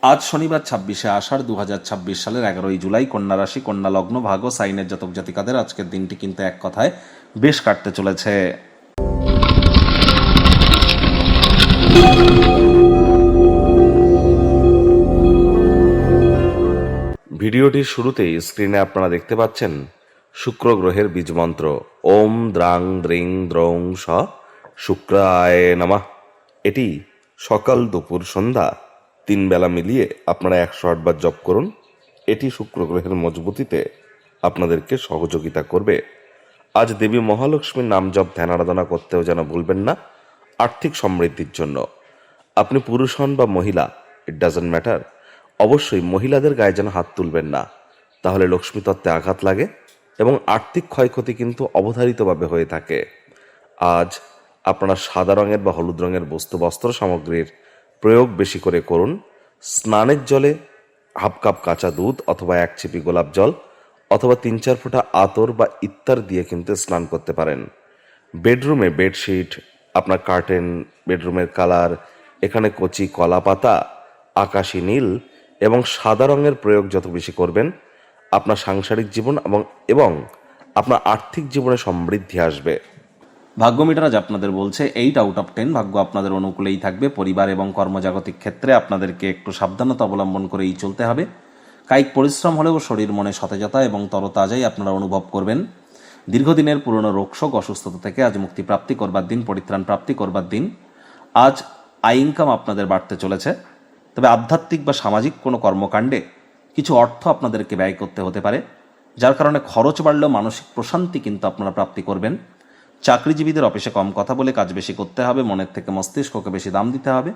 আজ শনিবার ২৬শে আষাঢ় ২০২৬ সালের ১১ই জুলাই, কন্যা রাশি, কন্যা লগ্ন, ভাগ ও সাইনের জাতক জাতিকাদের আজকের দিনটি কিন্তু এক কথায় বেশ কাটতে চলেছে। ভিডিওটির শুরুতেই স্ক্রিনে আপনারা দেখতে পাচ্ছেন শুক্র গ্রহের বীজ মন্ত্র ওম দ্রাং দ্রিং দ্রৌং স শুক্রায় নমঃ। এটি সকাল, দুপুর, সন্ধ্যা ৩ বেলা মিলিয়ে আপনারা ১০৮ বার জপ করুন। এটি শুক্র গ্রহের মজবুতিতে আপনাদেরকে সহযোগিতা করবে। আজ দেবী মহালক্ষ্মীর নাম জপ ধ্যান আরাধনা করতেও যেন ভুলবেন না। আর্থিক সমৃদ্ধির জন্য আপনি পুরুষ হন বা মহিলা, ইট ডাজন্ট ম্যাটার, অবশ্যই মহিলাদের গায়ে যেন হাত তুলবেন না, তাহলে লক্ষ্মী তত্ত্বে আঘাত লাগে এবং আর্থিক ক্ষয়ক্ষতি কিন্তু অবধারিতভাবে হয়ে থাকে। আজ আপনারা সাদা রঙের বা হলুদ রঙের বস্ত্র সামগ্রীর প্রয়োগ বেশি করে করুন। স্নানের জলে হাফ কাপ কাঁচা দুধ অথবা ১ চিপি গোলাপ জল অথবা ৩-৪ ফোঁটা আতর বা ইত্তার দিয়ে কিন্তু স্নান করতে পারেন। বেডরুমে বেডশিট, আপনার কার্টেন, বেডরুমের কালার, এখানে কচি কলা পাতা, আকাশি নীল এবং সাদা রঙের প্রয়োগ যত বেশি করবেন, আপনার সাংসারিক জীবন এবং আপনার আর্থিক জীবনে সমৃদ্ধি আসবে। ভাগ্য মিটার আজ আপনাদের বলছে 8 আউট অফ 10 ভাগ্য আপনাদের অনুকূলেই থাকবে। পরিবার এবং কর্মজাগতিক ক্ষেত্রে আপনাদেরকে একটু সাবধানতা অবলম্বন করেই চলতে হবে। কায়িক পরিশ্রম হলেও শরীর মনে সতেজতা এবং তরতাজাই আপনারা অনুভব করবেন। দীর্ঘদিনের পুরনো রোগশোক, অসুস্থতা থেকে আজ মুক্তি প্রাপ্তি করবার দিন, পরিত্রাণ প্রাপ্তি করবার দিন। আজ আয় ইনকাম আপনাদের বাড়তে চলেছে, তবে আধ্যাত্মিক বা সামাজিক কোনো কর্মকাণ্ডে কিছু অর্থ আপনাদেরকে ব্যয় করতে হতে পারে, যার কারণে খরচ বাড়লেও মানসিক প্রশান্তি কিন্তু আপনারা প্রাপ্তি করবেন। চাকরিজীবীদের অফিসে কম কথা বলে কাজ বেশি করতে হবে, মনের থেকে মস্তিষ্ককে বেশি দাম দিতে হবে।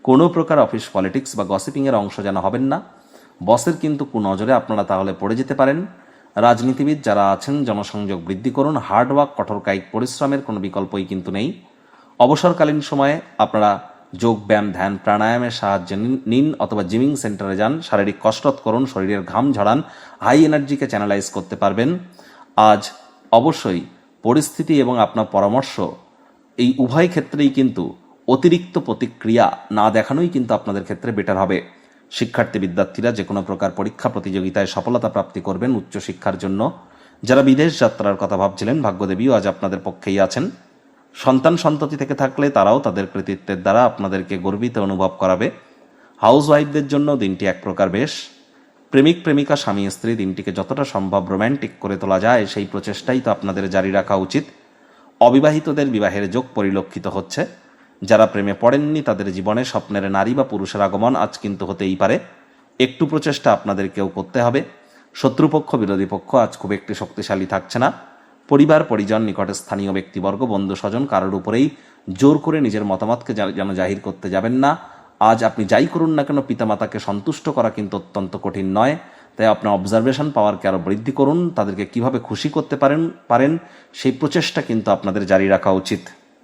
কোনো প্রকার অফিস পলিটিক্স বা গসিপিংয়ের অংশ যেন হবেন না। বসের কিন্তু কুনজরে আপনারা তাহলে পড়ে যেতে পারেন। রাজনীতিবিদ যারা আছেন, জনসংযোগ বৃদ্ধি করুন। হার্ডওয়ার্ক, কঠোর কায়িক পরিশ্রমের কোনো বিকল্পই কিন্তু নেই। অবসরকালীন সময়ে আপনারা যোগ ব্যায়াম, ধ্যান, প্রাণায়ামের সাহায্য নিন অথবা জিমিং সেন্টারে যান, শারীরিক কসরত করুন, শরীরের ঘাম ঝরান, হাই এনার্জিকে চ্যানেলাইজ করতে পারবেন। আজ অবশ্যই পরিস্থিতি এবং আপনার পরামর্শ এই উভয় ক্ষেত্রেই কিন্তু অতিরিক্ত প্রতিক্রিয়া না দেখানোই কিন্তু আপনাদের ক্ষেত্রে বেটার হবে। শিক্ষার্থী বিদ্যার্থীরা যে কোনো প্রকার পরীক্ষা প্রতিযোগিতায় সফলতা প্রাপ্তি করবেন উচ্চশিক্ষার জন্য। যারা বিদেশ যাত্রার কথা ভাবছিলেন, ভাগ্যদেবীও আজ আপনাদের পক্ষেই আছেন। সন্তান সন্ততি থেকে থাকলে তারাও তাদের কৃতিত্বের দ্বারা আপনাদেরকে গর্বিত অনুভব করাবে। হাউস ওয়াইফদের জন্য দিনটি এক প্রকার বেশ। প্রেমিক প্রেমিকা, স্বামী স্ত্রী দিনটিকে যতটা সম্ভব রোম্যান্টিক করে তোলা যায় সেই প্রচেষ্টাই তো আপনাদের জারি রাখা উচিত। অবিবাহিতদের বিবাহের যোগ পরিলক্ষিত হচ্ছে। যারা প্রেমে পড়েননি তাদের জীবনে স্বপ্নের নারী বা পুরুষের আগমন আজ কিন্তু হতেই পারে। একটু প্রচেষ্টা আপনাদেরকেও করতে হবে। শত্রুপক্ষ, বিরোধী পক্ষ আজ খুব একটি শক্তিশালী থাকছে না। পরিবার, পরিজন, নিকটে স্থানীয় ব্যক্তিবর্গ, বন্ধু স্বজন কারোর উপরেই জোর করে নিজের মতামতকে যেন জাহির করতে যাবেন না। আজ আপনি যাই করুন না কেন পিতামাতাকে সন্তুষ্ট করা কিন্তু অত্যন্ত কঠিন নয়। তাই আপনার অবজারভেশন পাওয়ারকে আরও বৃদ্ধি করুন। তাদেরকে কিভাবে খুশি করতে পারেন সেই প্রচেষ্টা কিন্তু আপনাদের জারি রাখা উচিত।